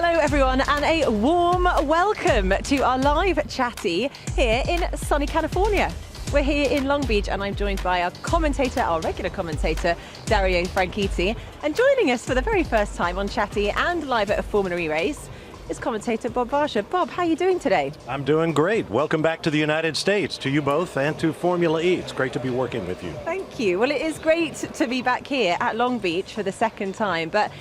Hello everyone and a warm welcome to our live chatty here in sunny California. We're here in Long Beach and I'm joined by our commentator, our regular commentator, Dario Franchitti. And joining us for the very first time on Chatty and live at a Formula E race is commentator Bob Varsha. Bob, how are you doing today? I'm doing great. Welcome back to the United States, to you both and to Formula E. It's great to be working with you. Thank you. Well, it is great to be back here at Long Beach for the second time, but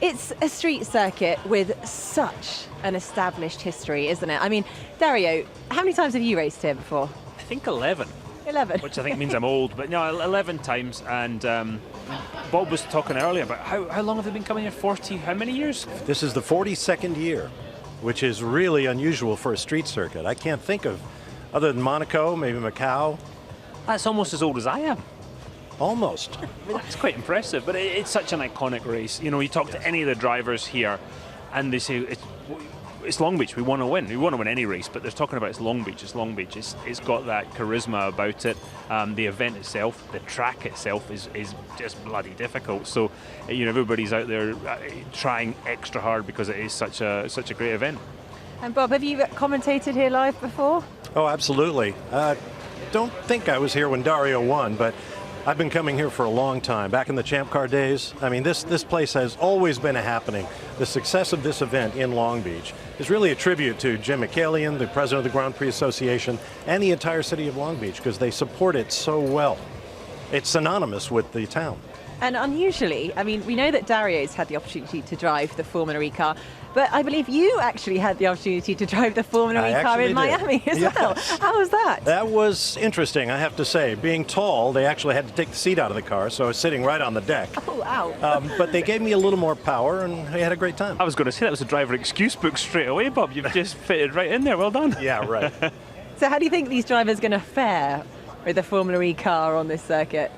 it's a street circuit with such an established history, isn't it? I mean, Dario, how many times have you raced here before? I think 11. 11. Which I think means I'm old, but no, 11 times. And Bob was talking earlier about how long have they been coming here? 40, how many years? This is the 42nd year, which is really unusual for a street circuit. I can't think of, other than Monaco, maybe Macau. That's almost as old as I am. Almost. I mean, that's quite impressive, but it's such an iconic race. You know, you talk to any of the drivers here, and they say it's Long Beach. We want to win. We want to win any race, but they're talking about it's Long Beach. It's Long Beach. It's got that charisma about it. The event itself, the track itself, is just bloody difficult. So, you know, everybody's out there trying extra hard because it is such a great event. And Bob, have you commentated here live before? Oh, absolutely. Don't think I was here when Dario won, but I've been coming here for a long time, back in the Champ Car days. I mean, this place has always been a happening. The success of this event in Long Beach is really a tribute to Jim McCallion, the president of the Grand Prix Association, and the entire city of Long Beach, because they support it so well. It's synonymous with the town. And unusually, I mean, we know that Dario's had the opportunity to drive the Formula E car, but I believe you actually had the opportunity to drive the Formula E car in Miami as well. How was that? That was interesting, I have to say. Being tall, they actually had to take the seat out of the car, so I was sitting right on the deck. Oh, wow. But they gave me a little more power, and we had a great time. I was going to say that was a driver excuse book straight away, Bob. You've just fitted right in there. Well done. Yeah, right. So how do you think these drivers are going to fare with the Formula E car on this circuit?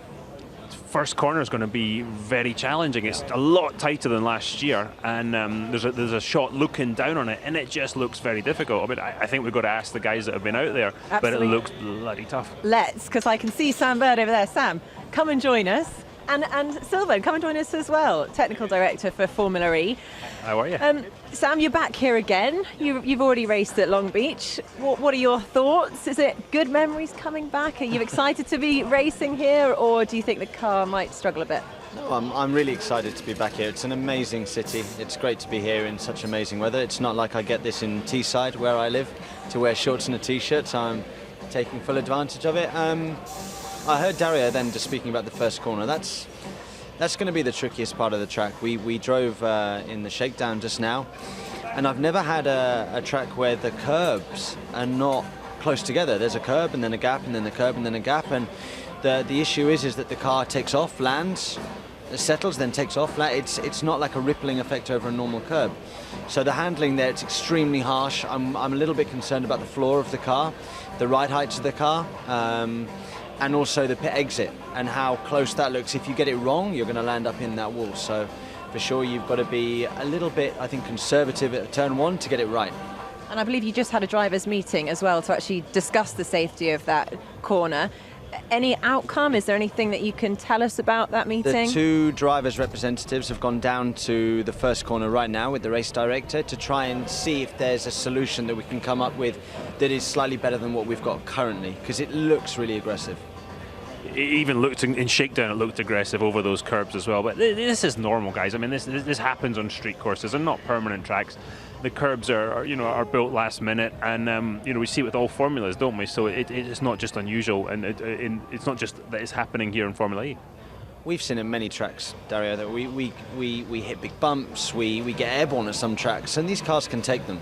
First corner is going to be very challenging. It's a lot tighter than last year, and there's a shot looking down on it, and it just looks very difficult. I mean, I think we've got to ask the guys that have been out there, Absolutely. But it looks bloody tough. Let's, because I can see Sam Bird over there. Sam, come and join us. And Silvan, come and join us as well, technical director for Formula E. How are you? Sam, you're back here again. You've already raced at Long Beach. What are your thoughts? Is it good memories coming back? Are you excited to be racing here, or do you think the car might struggle a bit? No, I'm really excited to be back here. It's an amazing city. It's great to be here in such amazing weather. It's not like I get this in Teesside, where I live, to wear shorts and a t-shirt, so I'm taking full advantage of it. I heard Dario then just speaking about the first corner. That's going to be the trickiest part of the track. We drove in the shakedown just now, and I've never had a track where the curbs are not close together. There's a curb and then a gap and then a curb and then a gap, and the issue is that the car takes off, lands, settles, then takes off. It's not like a rippling effect over a normal curb. So the handling there, it's extremely harsh. I'm a little bit concerned about the floor of the car, the ride heights of the car, and also the pit exit and how close that looks. If you get it wrong, you're going to land up in that wall. So for sure, you've got to be a little bit, I think, conservative at turn one to get it right. And I believe you just had a drivers' meeting as well to actually discuss the safety of that corner. Any outcome? Is there anything that you can tell us about that meeting? The two drivers' representatives have gone down to the first corner right now with the race director to try and see if there's a solution that we can come up with that is slightly better than what we've got currently, because it looks really aggressive. It even looked in shakedown, it looked aggressive over those curbs as well. But this is normal, guys. I mean, this happens on street courses. They're not permanent tracks. The curbs are built last minute, and we see it with all formulas, don't we? So it's not just unusual, and it's not just that it's happening here in Formula E. We've seen in many tracks, Dario, that we hit big bumps, we get airborne at some tracks, and these cars can take them.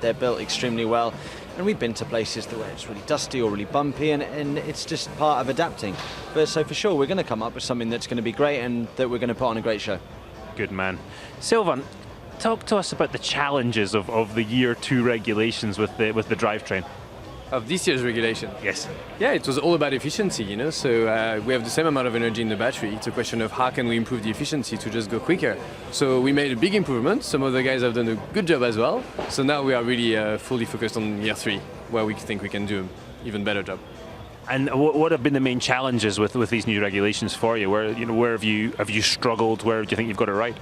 They're built extremely well, and we've been to places where it's really dusty or really bumpy, and it's just part of adapting. But so for sure, we're going to come up with something that's going to be great and that we're going to put on a great show. Good man. Silvan, talk to us about the challenges of the year 2 regulations with the drivetrain. Of this year's regulation? Yes. Yeah, it was all about efficiency, you know, so we have the same amount of energy in the battery. It's a question of how can we improve the efficiency to just go quicker. So we made a big improvement. Some of the guys have done a good job as well. So now we are really fully focused on year 3, where we think we can do an even better job. And what have been the main challenges with these new regulations for you? Where have you struggled? Where do you think you've got it right?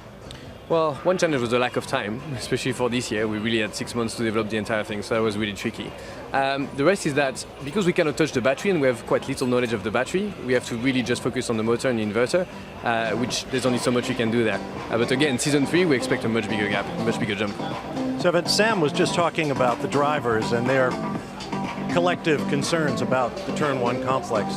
Well, one challenge was the lack of time, especially for this year. We really had 6 months to develop the entire thing, so that was really tricky. The rest is that because we cannot touch the battery and we have quite little knowledge of the battery, we have to really just focus on the motor and the inverter, which there's only so much we can do there. But again, season 3, we expect a much bigger gap, a much bigger jump. So, but Sam was just talking about the drivers and their collective concerns about the Turn 1 complex.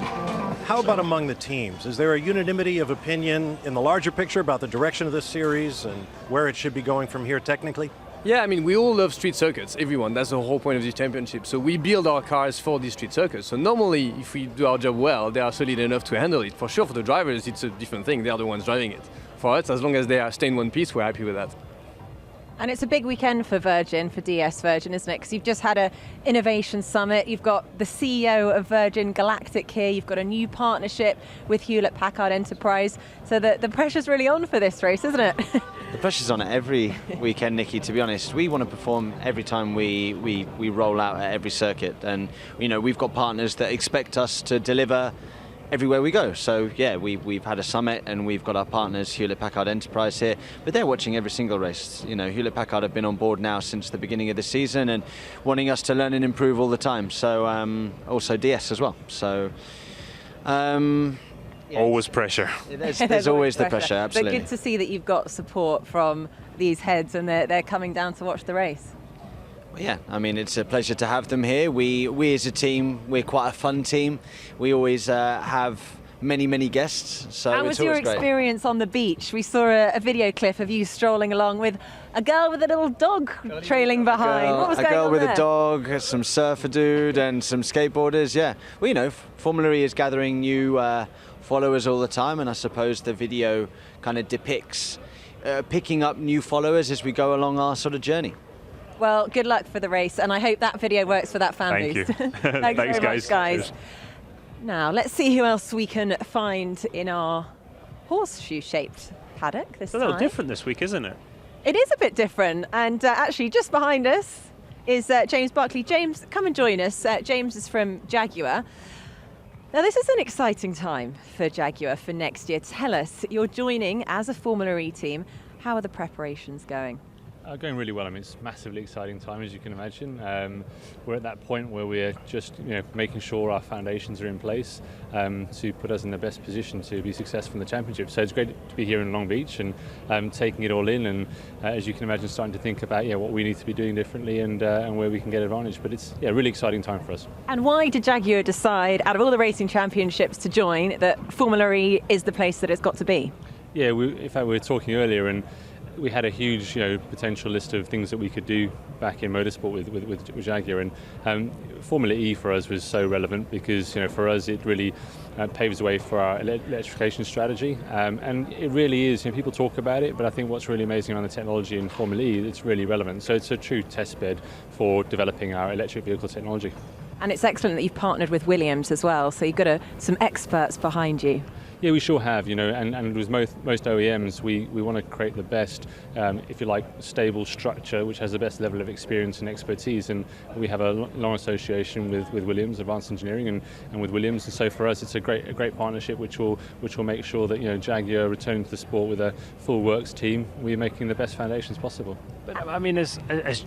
How about among the teams? Is there a unanimity of opinion in the larger picture about the direction of this series and where it should be going from here technically? Yeah, I mean, we all love street circuits, everyone. That's the whole point of this championship. So we build our cars for these street circuits. So normally, if we do our job well, they are solid enough to handle it. For sure, for the drivers, it's a different thing. They are the ones driving it. For us, as long as they are staying in one piece, we're happy with that. And it's a big weekend for Virgin, for DS Virgin, isn't it? Because you've just had an innovation summit. You've got the CEO of Virgin Galactic here. You've got a new partnership with Hewlett-Packard Enterprise. So the pressure's really on for this race, isn't it? The pressure's on every weekend, Nikki, to be honest. We want to perform every time we roll out at every circuit. And, you know, we've got partners that expect us to deliver everywhere we go. So yeah, we've had a summit and we've got our partners Hewlett-Packard Enterprise here, but they're watching every single race. You know, Hewlett-Packard have been on board now since the beginning of the season and wanting us to learn and improve all the time. So also DS as well. So always pressure. There's always the pressure, absolutely. But good to see that you've got support from these heads and they're coming down to watch the race. Yeah, I mean, it's a pleasure to have them here. We as a team, we're quite a fun team. We always have many guests, so How it's was your always great. experience on the beach? We saw a video clip of you strolling along with a girl with a little dog trailing behind. What was a going girl on with there? a dog, some surfer dude, and some skateboarders. Yeah, well, you know, Formula E is gathering new followers all the time, and I suppose the video kind of depicts picking up new followers as we go along our sort of journey. Well, good luck for the race, and I hope that video works for that fan Thank boost. you. Thanks very much, guys. Now, let's see who else we can find in our horseshoe-shaped paddock this It's a little time. different this week, isn't it? It is a bit different, and actually just behind us is James Buckley. James, come and join us. James is from Jaguar. Now, this is an exciting time for Jaguar for next year. Tell us, you're joining as a Formula E team. How are the preparations going? Going really well. I mean, it's a massively exciting time, as you can imagine. We're at that point where we're just, making sure our foundations are in place to put us in the best position to be successful in the championship. So it's great to be here in Long Beach and taking it all in, and as you can imagine, starting to think about what we need to be doing differently and where we can get advantage. But it's a really exciting time for us. And why did Jaguar decide, out of all the racing championships to join, that Formula E is the place that it's got to be? Yeah, in fact, we were talking earlier, and we had a huge, potential list of things that we could do back in motorsport with Jaguar, and Formula E for us was so relevant because, for us it really paves the way for our electrification strategy, and it really is. People talk about it, but I think what's really amazing around the technology in Formula E, it's really relevant. So it's a true test bed for developing our electric vehicle technology. And it's excellent that you've partnered with Williams as well, so you've got some experts behind you. Yeah, we sure have, and with most OEMs, we want to create the best, if you like, stable structure, which has the best level of experience and expertise. And we have a long association with Williams, Advanced Engineering, and with Williams. And so for us, it's a great partnership, which will make sure that Jaguar returning to the sport with a full works team, we're making the best foundations possible. But I mean, as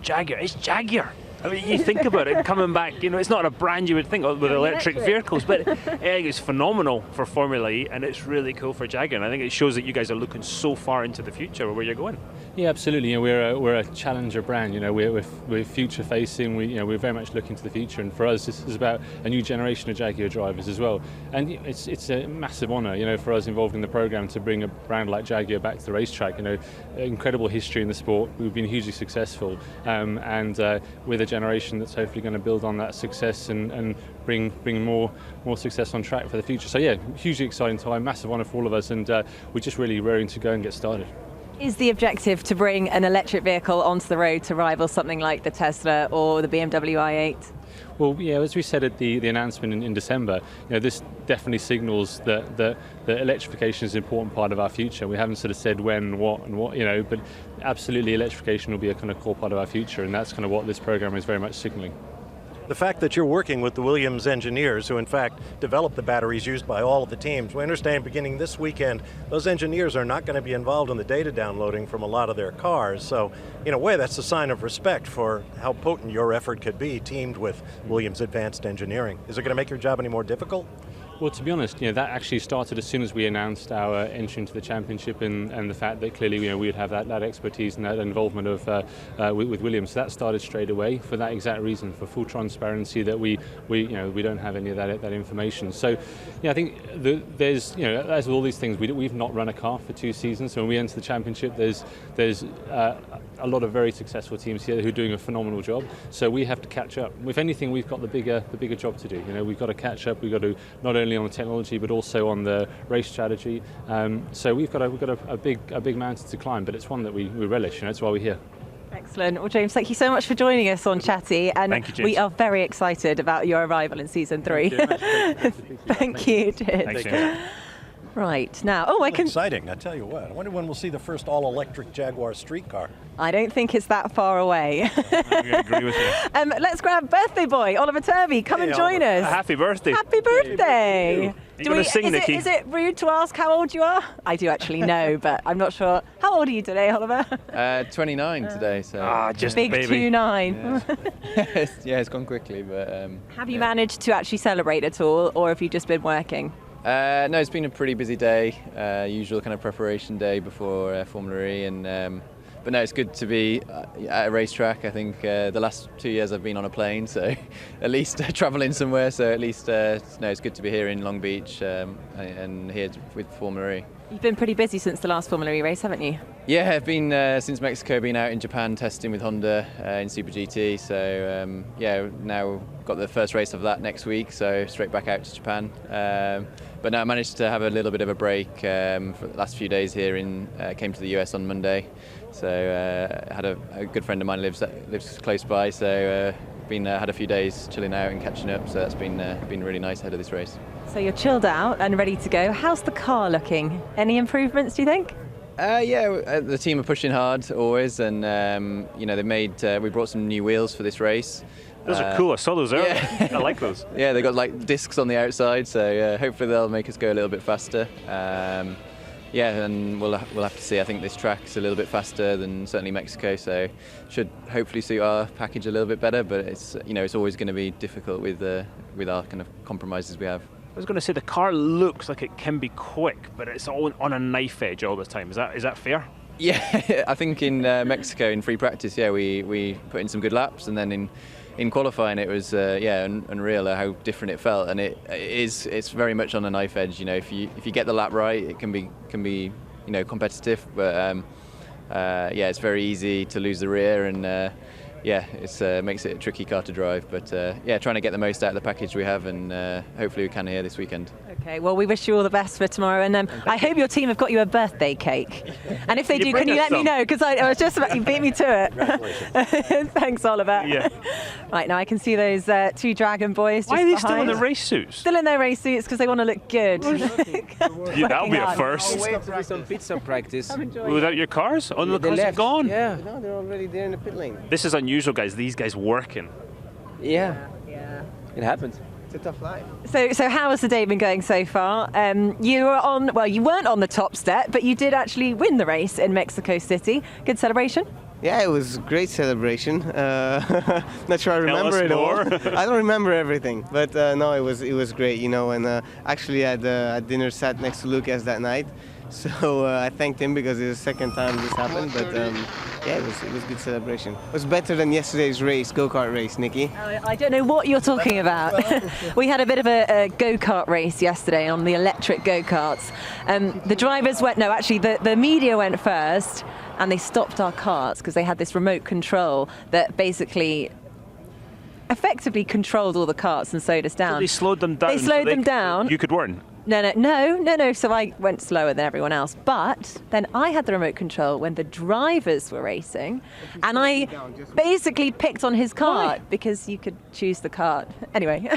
Jaguar, it's Jaguar. I mean, you think about it, coming back, it's not a brand you would think of with electric vehicles, but it's phenomenal for Formula E, and it's really cool for Jaguar. And I think it shows that you guys are looking so far into the future where you're going. Yeah, absolutely. We're a challenger brand. We're future facing. We're very much looking to the future, and for us, this is about a new generation of Jaguar drivers as well. And it's a massive honour, for us involved in the program to bring a brand like Jaguar back to the racetrack. Incredible history in the sport. We've been hugely successful, and with a generation that's hopefully going to build on that success and bring more success on track for the future. So yeah, hugely exciting time, massive honour for all of us, and we're just really raring to go and get started. Is the objective to bring an electric vehicle onto the road to rival something like the Tesla or the BMW i8? Well, yeah, as we said at the announcement in December, this definitely signals that electrification is an important part of our future. We haven't sort of said when, what, but absolutely electrification will be a kind of core part of our future, and that's kind of what this program is very much signalling. the fact that you're working with the Williams engineers who in fact develop the batteries used by all of the teams. We understand beginning this weekend, those engineers are not going to be involved in the data downloading from a lot of their cars. So in a way, that's a sign of respect for how potent your effort could be teamed with Williams Advanced Engineering. Is it going to make your job any more difficult? Well, to be honest, that actually started as soon as we announced our entry into the championship, and the fact that clearly we would have that expertise and that involvement of with Williams. So that started straight away for that exact reason, for full transparency, that we don't have any of that information. So I think there's as with all these things, we've not run a car for 2 seasons. So when we enter the championship, there's a lot of very successful teams here who are doing a phenomenal job. So we have to catch up. If anything, we've got the bigger job to do. We've got to catch up. We've got to not only on the technology but also on the race strategy. So we've got a big mountain to climb, but it's one that we relish. That's why we're here. Excellent. Well, James, thank you so much for joining us on Chatty, and thank you, James. We are very excited about your arrival in season 3. Thank you. Cheers. Thanks, James. Right, now, Exciting, I tell you what. I wonder when we'll see the first all-electric Jaguar streetcar. I don't think it's that far away. I agree with you. Let's grab birthday boy, Oliver Turvey. Come and join us. Happy birthday. Happy birthday. Are you going to sing, Nicki? Is it rude to ask how old you are? I do actually know, but I'm not sure. How old are you today, Oliver? 29 today, so just Big baby. 29. yeah, it's gone quickly, but Have you managed to actually celebrate at all, or have you just been working? no, it's been a pretty busy day, usual kind of preparation day before Formula E, and but no, it's good to be at a racetrack. I think the last 2 years I've been on a plane, so at least travelling somewhere. So at least it's good to be here in Long Beach and here with Formula E. You've been pretty busy since the last Formula E race, haven't you? Yeah, I've been since Mexico. Been out in Japan testing with Honda in Super GT. So now got the first race of that next week. So straight back out to Japan. But now I managed to have a little bit of a break for the last few days here. Came to the US on Monday. So had a good friend of mine lives close by. So had a few days chilling out and catching up. So that's been really nice ahead of this race. So you're chilled out and ready to go. How's the car looking? Any improvements, do you think? The team are pushing hard always, and they made. We brought some new wheels for this race. Those are cool. I saw those earlier. Yeah. I like those. Yeah, they got like discs on the outside, so hopefully they'll make us go a little bit faster. And we'll have to see. I think this track's a little bit faster than certainly Mexico, so should hopefully suit our package a little bit better. But it's always going to be difficult with our kind of compromises we have. I was going to say the car looks like it can be quick, but it's all on a knife edge all the time. Is that fair? Yeah, I think in Mexico in free practice, we put in some good laps, and then in qualifying it was unreal how different it felt, and it's very much on a knife edge. If you get the lap right, it can be competitive, but it's very easy to lose the rear, and it makes it a tricky car to drive. But trying to get the most out of the package we have, and hopefully we can here this weekend. Okay, well, we wish you all the best for tomorrow, and I hope your team have got you a birthday cake. And if they do, can you let me know? Because I was just about, you beat me to it. Congratulations. Thanks, Oliver. Yeah. Right, now I can see those 2 Dragon boys just Why are they behind. still in the race suits? Still in their race suits because they want to look good. That'll be a first. Wait to do some pizza practice. Without your cars? On the They cars are left. gone? Yeah, no, they're already there in the pit lane. This is unusual, guys. These guys working. Yeah, it happened. It's a tough life. So how has the day been going so far? You weren't on the top step, but you did actually win the race in Mexico City. Good celebration? Yeah, it was a great celebration. Not sure I remember us it all. more. I don't remember everything, but no, it was great, and actually I had dinner sat next to Lucas that night. So I thanked him because it's the second time this happened, but it was a good celebration. It was better than yesterday's race, go-kart race, Nicki. I don't know what you're talking about. We had a bit of a go-kart race yesterday on the electric go-karts. The drivers the media went first, and they stopped our carts because they had this remote control that basically effectively controlled all the carts and slowed us down. So they slowed them down. They slowed them down. You could win. No. So I went slower than everyone else. But then I had the remote control when the drivers were racing, and I basically picked on his cart because you could choose the cart. Anyway.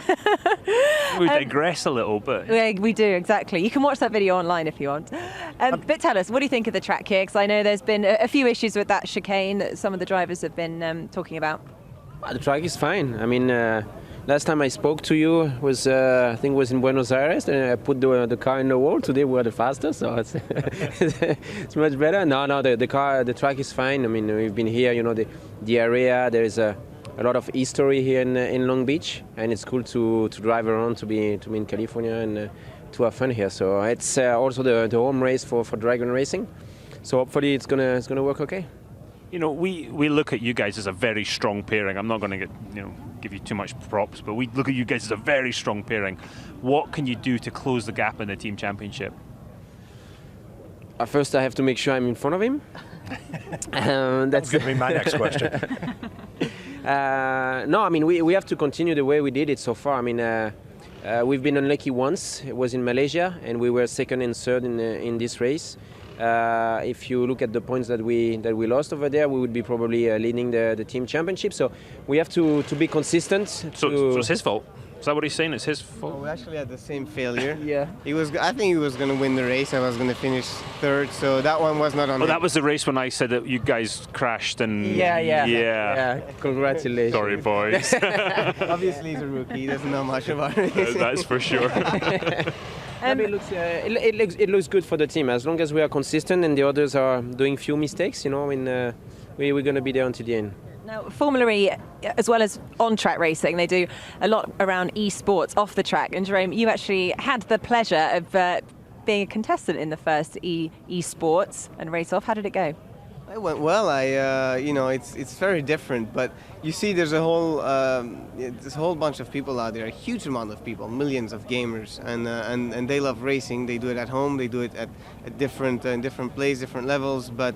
We digress a little bit. Yeah, we do, exactly. You can watch that video online if you want. But tell us, what do you think of the track here? Because I know there's been a few issues with that chicane that some of the drivers have been talking about. The track is fine. I mean, last time I spoke to you was I think was in Buenos Aires, and I put the car in the wall. Today we were the fastest, so it's it's much better. No, the track is fine. I mean, we've been here, you know, the area. There is a lot of history here in Long Beach, and it's cool to drive around, to be in California, and to have fun here. So it's also the home race for Dragon Racing. So hopefully it's gonna work okay. You know, we look at you guys as a very strong pairing. I'm not going to give you too much props, but we look at you guys as a very strong pairing. What can you do to close the gap in the team championship? First, I have to make sure I'm in front of him. That's going to be my next question. No, I mean, we have to continue the way we did it so far. I mean, we've been unlucky once. It was in Malaysia, and we were second and third in this race. If you look at the points that we lost over there, we would be probably leading the team championship. So we have to be consistent. So it's his fault. Is that what he's saying? It's his fault. Well, we actually had the same failure. Yeah. I think he was going to win the race. I was going to finish third. So that one was not on. Oh, that was the race when I said that you guys crashed and. Yeah. Congratulations. Sorry, boys. Obviously, he's a rookie. He doesn't know much about racing. That's for sure. It looks good for the team as long as we are consistent and the others are doing few mistakes. You know, I mean, we're going to be there until the end. Now, Formula E, as well as on-track racing, they do a lot around esports off the track. And Jerome, you actually had the pleasure of being a contestant in the first esports and race off. How did it go? It went well. It's very different, but you see, there's a whole bunch of people out there, a huge amount of people, millions of gamers, and they love racing. They do it at home, they do it at different places, different levels, but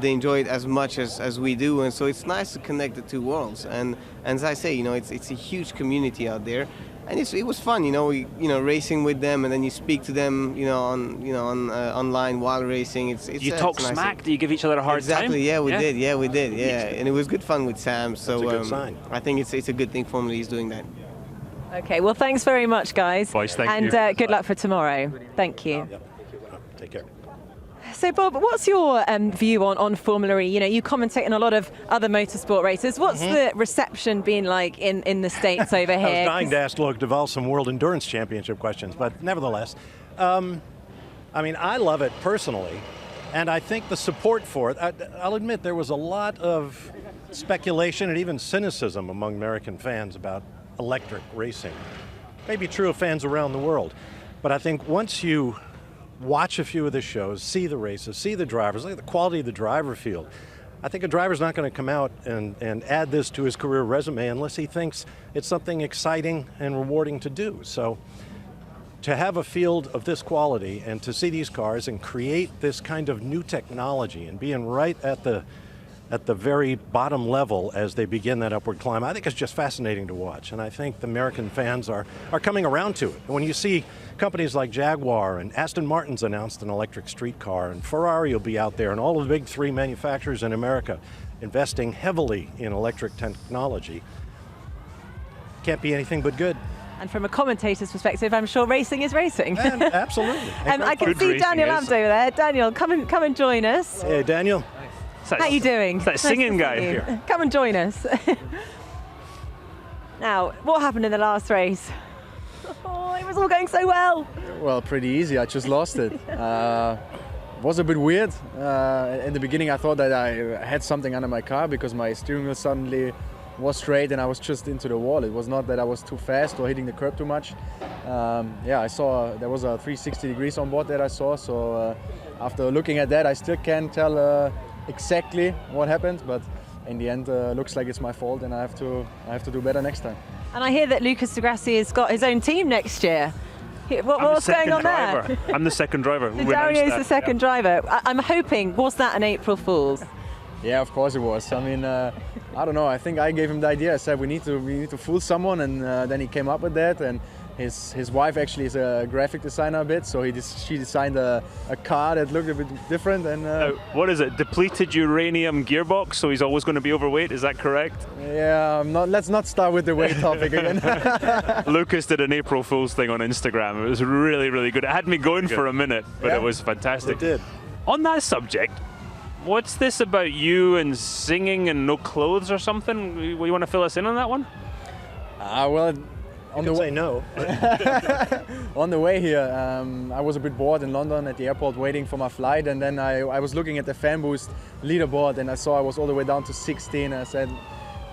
they enjoy it as much as we do, and so it's nice to connect the two worlds. And as I say, it's a huge community out there. And it was fun, racing with them, and then you speak to them, online while racing. You talk nice. smack? Do you give each other a hard time? Exactly. Yeah, we did. Yeah, we did. Yeah, and it was good fun with Sam. So that's a good sign. I think it's a good thing Formula E is doing that. Okay. Well, thanks very much, guys. Boys, thank you. And good luck for tomorrow. Thank you. Yep. Take care. So, Bob, what's your view on Formula E? You commentate on a lot of other motorsport races. What's the reception been like in the States over here? I was dying to ask Luke Duval some World Endurance Championship questions, but nevertheless, I mean, I love it personally, and I think the support for it, I'll admit there was a lot of speculation and even cynicism among American fans about electric racing. Maybe true of fans around the world, but I think once you watch a few of the shows, see the races, see the drivers, look at the quality of the driver field. I think a driver's not going to come out and add this to his career resume unless he thinks it's something exciting and rewarding to do. So to have a field of this quality and to see these cars and create this kind of new technology and being right at the very bottom level as they begin that upward climb, I think it's just fascinating to watch. And I think the American fans are coming around to it. And when you see companies like Jaguar and Aston Martin's announced an electric street car, and Ferrari will be out there, and all of the big three manufacturers in America investing heavily in electric technology, can't be anything but good. And from a commentator's perspective, I'm sure racing is racing. Absolutely. I can see Daniel Abt over there. Daniel, come and join us. Hey, Daniel. How you doing? It's that singing guy here. Come and join us. Now, what happened in the last race? Oh, it was all going so well. Well, pretty easy. I just lost it. Was a bit weird. In the beginning, I thought that I had something under my car because my steering wheel suddenly was straight and I was just into the wall. It was not that I was too fast or hitting the curb too much. I saw there was a 360 degrees on board that I saw. So after looking at that, I still can't tell exactly what happened, but in the end looks like it's my fault and I have to do better next time. And I hear that Lucas di Grassi has got his own team next year. What's going on there? I'm the second driver. Dario's the second driver. I'm hoping, was that an April Fool's? Yeah, of course it was. I mean, I don't know. I think I gave him the idea. I said we need to fool someone, and then he came up with that. And his wife actually is a graphic designer a bit, so she designed a car that looked a bit different. And what is it? Depleted uranium gearbox, so he's always going to be overweight. Is that correct? Yeah, let's not start with the weight topic again. Lucas did an April Fool's thing on Instagram. It was really, really good. It had me going for a minute, but it was fantastic. It did. On that subject, What's this about you and singing and no clothes or something? You want to fill us in on that one? Well, on the say no. on the way here, I was a bit bored in London at the airport waiting for my flight, and then I was looking at the fan boost leaderboard, and I saw I was all the way down to 16. I said,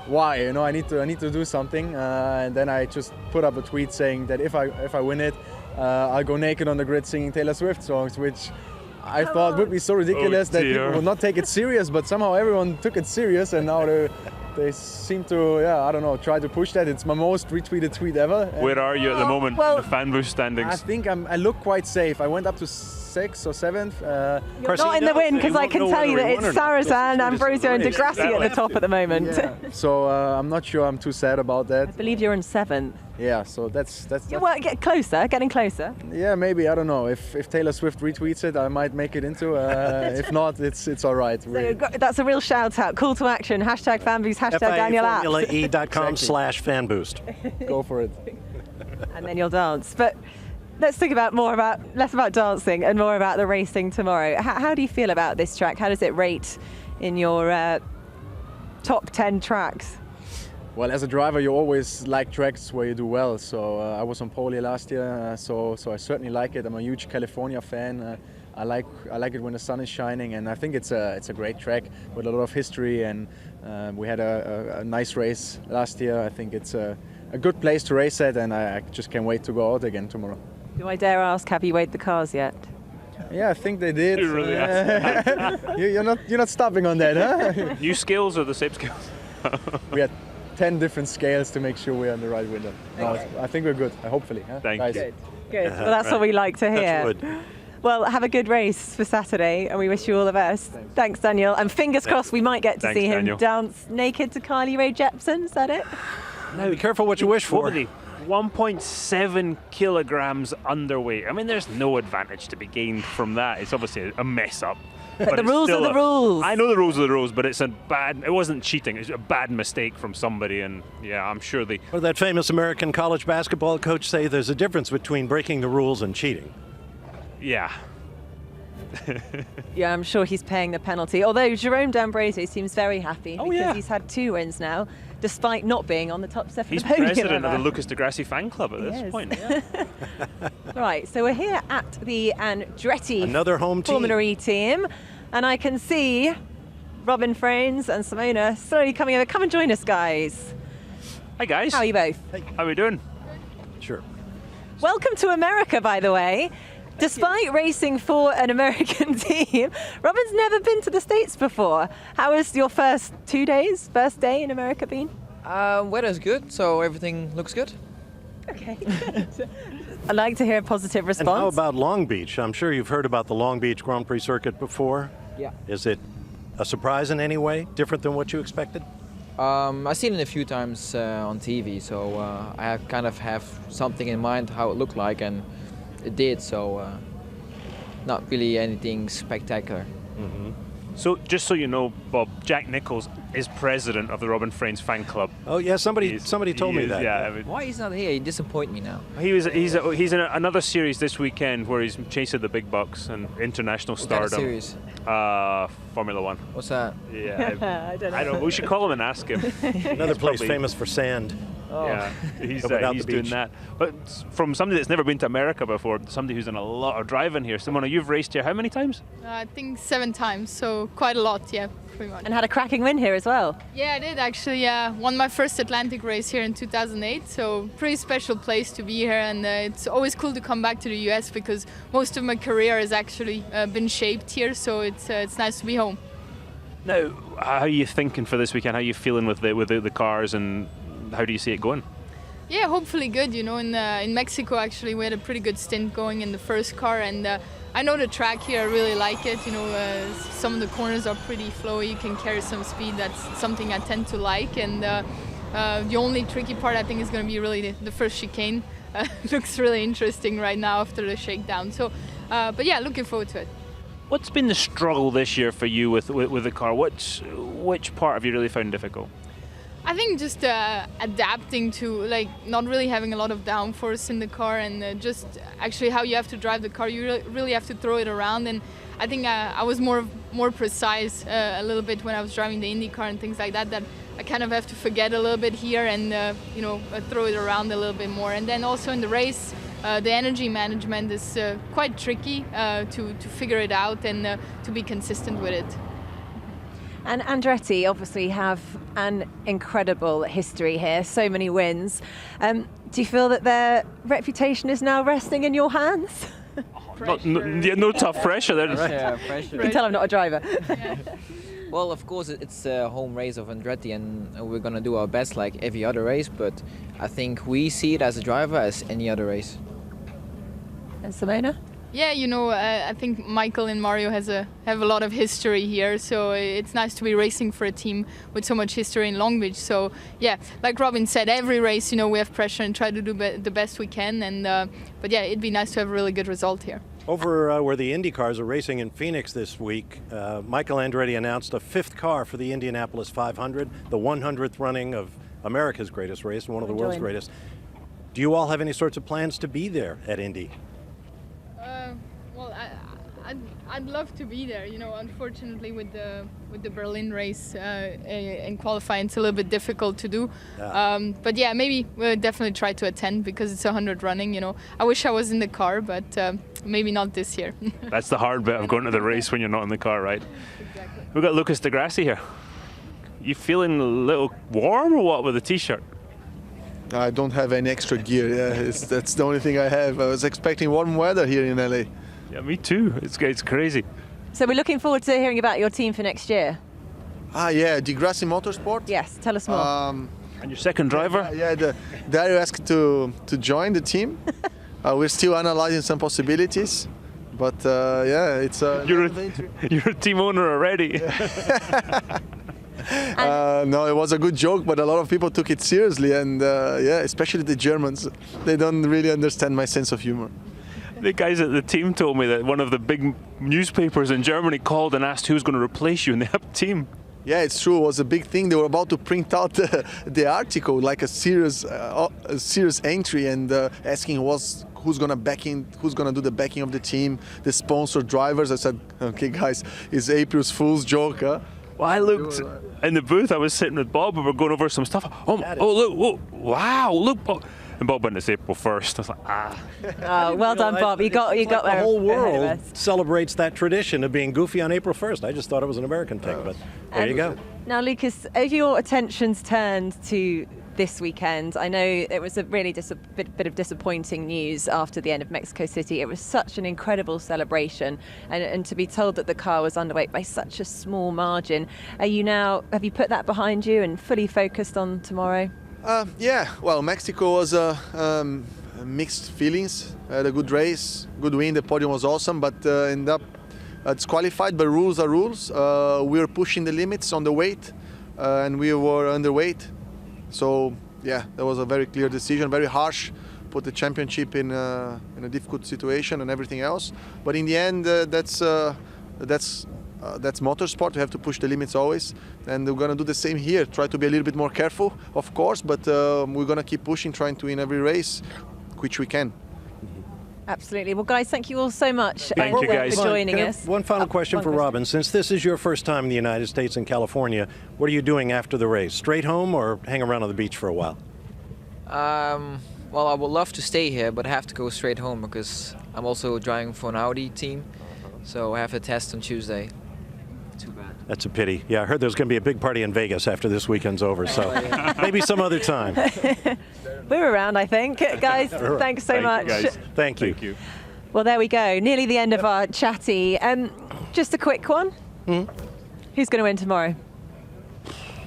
why? You know, I need to do something. And then I just put up a tweet saying that if I win it, I'll go naked on the grid singing Taylor Swift songs, which I thought would be so ridiculous that people would not take it serious, but somehow everyone took it serious, and now they seem to, I don't know, try to push that. It's my most retweeted tweet ever. Where are you at the moment in the fan boost standings? I think I look quite safe. I went up to 6th or 7th. You're not in the win, because I can tell you that it's Sarrazin, Ambrosio and Degrassi at the top at the moment. Yeah. So I'm not sure I'm too sad about that. I believe you're in 7th. Yeah, so that's Well, getting closer. Yeah, maybe, I don't know. If Taylor Swift retweets it, I might make it into. If not, it's all right. Really. So that's a real shout out. Call to action. Hashtag fanboost. Hashtag Daniel Apps. FIAFormulaE.com/fanboost. Go for it. And then you'll dance. But let's think less about dancing and more about the racing tomorrow. How do you feel about this track? How does it rate in your top 10 tracks? Well, as a driver, you always like tracks where you do well. So I was on pole last year, so I certainly like it. I'm a huge California fan. I like it when the sun is shining, and I think it's a great track with a lot of history. And we had a nice race last year. I think it's a good place to race at, and I just can't wait to go out again tomorrow. Do I dare ask, have you weighed the cars yet? Yeah, I think they did. You really You're not stopping on that, huh? New skills or the same skills? We had 10 different scales to make sure we're on the right window. No, I think we're good, hopefully. Huh? Thank you. Good. Well, that's what we like to hear. Well, have a good race for Saturday, and we wish you all the best. Thanks Daniel. And fingers crossed we might get to see him dance naked to Kylie Rae Jepsen. Is that it? Now, be careful what you wish for. What were they? 1.7 kilograms underweight. I mean, there's no advantage to be gained from that. It's obviously a mess up. But the rules are the rules. I know the rules are the rules, but it wasn't cheating. It's a bad mistake from somebody, and I'm sure they... Or that famous American college basketball coach say there's a difference between breaking the rules and cheating. Yeah. Yeah, I'm sure he's paying the penalty. Although Jerome D'Ambrosio seems very happy because he's had 2 wins now, despite not being on the top 7 He's podium. president of the Lucas Degrassi fan club at this point. Yeah. Right, so we're here at the Andretti Another home team. Formula E team, and I can see Robin Frains and Simona slowly coming over. Come and join us, guys. Hi, guys. How are you both? Hey. How are we doing? Sure. Welcome to America, by the way. Despite racing for an American team, Robin's never been to the States before. How was your first day in America been? Weather's good, so everything looks good. Okay. I'd like to hear a positive response. And how about Long Beach? I'm sure you've heard about the Long Beach Grand Prix circuit before. Yeah. Is it a surprise in any way? Different than what you expected? I've seen it a few times on TV, so I kind of have something in mind how it looked like, and it did, so not really anything spectacular. Mm-hmm. So, just so you know, Bob, Jack Nicholls is president of the Robin Frains fan club. Oh yeah, somebody told me that. Yeah. I mean, Why he's not here? He disappoints me now. he's in another series this weekend where he's chasing the big bucks and international What kind of stardom. series? Formula One. What's that? Yeah. I don't know. I don't. We should call him and ask him. Another place probably- famous for sand. Yeah, he's Without the doing beach. that. But from somebody that's never been to America before, somebody who's done a lot of driving here. Simona, you've raced here how many times? I think 7 times, so quite a lot, yeah, pretty much. And had a cracking win here as well. Yeah, I did actually. Won my first Atlantic race here in 2008, so pretty special place to be here, and it's always cool to come back to the US because most of my career has actually been shaped here, so it's nice to be home. Now, how are you thinking for this weekend? How are you feeling with the cars, and how do you see it going? Yeah, hopefully good. You know, in Mexico actually we had a pretty good stint going in the first car, and I know the track here. I really like it. You know, some of the corners are pretty flowy. You can carry some speed. That's something I tend to like. And the only tricky part I think is going to be really the first chicane. Looks really interesting right now after the shakedown. So, but yeah, looking forward to it. What's been the struggle this year for you with the car? Which part have you really found difficult? I think just adapting to not really having a lot of downforce in the car, and just actually how you have to drive the car. You really have to throw it around, and I think I was more more precise a little bit when I was driving the IndyCar and things like that. That I kind of have to forget a little bit here and throw it around a little bit more. And then also in the race, the energy management is quite tricky to figure it out and to be consistent with it. And Andretti obviously have an incredible history here, so many wins. Do you feel that their reputation is now resting in your hands? No tough pressure there. Pressure. You can tell I'm not a driver. Well, of course, it's a home race of Andretti, and we're going to do our best like every other race, but I think we see it as a driver as any other race. And Simona? Yeah, I think Michael and Mario have a lot of history here, so it's nice to be racing for a team with so much history in Long Beach. So yeah, like Robin said, every race, we have pressure and try to do the best we can. And but yeah, it'd be nice to have a really good result here. Over where the Indy cars are racing in Phoenix this week, Michael Andretti announced a 5th car for the Indianapolis 500, the 100th running of America's greatest race and one of the world's greatest. Do you all have any sorts of plans to be there at Indy? Well, I'd love to be there. Unfortunately, with the Berlin race in qualifying, it's a little bit difficult to do. Yeah. But yeah, maybe we'll definitely try to attend because it's 100 running. I wish I was in the car, but maybe not this year. That's the hard bit of going to the race when you're not in the car, right? Exactly. We've got Lucas Di Grassi here. You feeling a little warm or what with the t-shirt? I don't have any extra gear. Yeah, that's the only thing I have. I was expecting warm weather here in LA. Yeah, me too. It's crazy. So we're looking forward to hearing about your team for next year. Yeah, Di Grassi Motorsport. Yes, tell us more. And your second driver? Yeah, Dario asked to join the team. We're still analyzing some possibilities, but yeah, it's you're a team owner already. No, it was a good joke, but a lot of people took it seriously, and yeah, especially the Germans. They don't really understand my sense of humor. The guys at the team told me that one of the big newspapers in Germany called and asked who's going to replace you in the team. Yeah, it's true. It was a big thing. They were about to print out the article, like a serious entry, and asking who's gonna do the backing of the team, the sponsor, drivers. I said, okay, guys, it's April's Fool's joke. Huh? Well, I looked in the booth. I was sitting with Bob. We were going over some stuff. Oh look! Whoa, wow! Look! Oh. And Bob went, it's April 1st. I was like, Oh, well done, Bob. You got there. The whole world celebrates that tradition of being goofy on April 1st. I just thought it was an American thing, but there you go. Now, Lucas, as your attention's turned to this weekend, I know it was a really bit of disappointing news after the end of Mexico City. It was such an incredible celebration, and to be told that the car was underweight by such a small margin. Have you put that behind you and fully focused on tomorrow? Yeah, well, Mexico was mixed feelings. Had a good race, good win. The podium was awesome, but ended up disqualified. But rules are rules. We were pushing the limits on the weight, and we were underweight. So yeah, that was a very clear decision, very harsh. Put the championship in a difficult situation and everything else. But in the end, that's motorsport. We have to push the limits always, and we're going to do the same here. Try to be a little bit more careful, of course, but we're going to keep pushing, trying to win every race, which we can. Absolutely. Well, guys, thank you all so much Thank you guys. for joining us. One final question for Robin. Since this is your first time in the United States and California, what are you doing after the race? Straight home or hang around on the beach for a while? Well, I would love to stay here, but I have to go straight home because I'm also driving for an Audi team, so I have a test on Tuesday. Too bad. That's a pity. Yeah, I heard there's going to be a big party in Vegas after this weekend's over, so maybe some other time. We're around, I think. Guys, thanks so much. Guys. Thank you. Well, there we go. Nearly the end of our chatty. Just a quick one. Who's going to win tomorrow?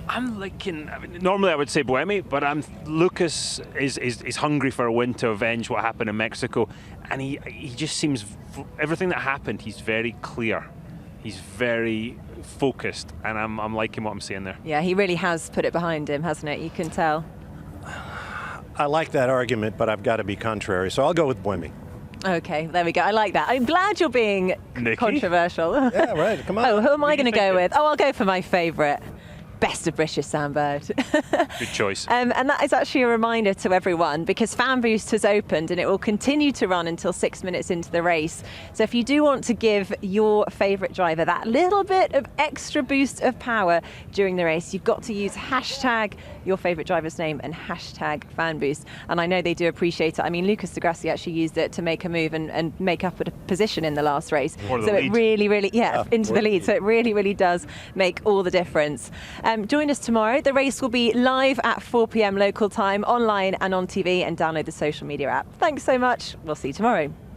I'm liking. Normally I would say Buemi, but Lucas is hungry for a win to avenge what happened in Mexico, and he just seems, everything that happened, he's very clear. He's very focused, and I'm liking what I'm seeing there. Yeah, he really has put it behind him, hasn't it? You can tell. I like that argument, but I've got to be contrary, so I'll go with Buemi. Okay, there we go. I like that. I'm glad you're being Nicki? controversial. Yeah, right. Come on. Oh, who am I going to go with? Oh, I'll go for my favourite. Best of British Sandbird. Good choice. And that is actually a reminder to everyone, because Fan Boost has opened and it will continue to run until 6 minutes into the race. So if you do want to give your favourite driver that little bit of extra boost of power during the race, you've got to use hashtag your favourite driver's name and hashtag Fan Boost. And I know they do appreciate it. I mean, Lucas de Grassi actually used it to make a move and make up a position in the last race. So it really, into the lead. So it really, really does make all the difference. Join us tomorrow. The race will be live at 4 p.m. local time, online and on TV, and download the social media app. Thanks so much. We'll see you tomorrow.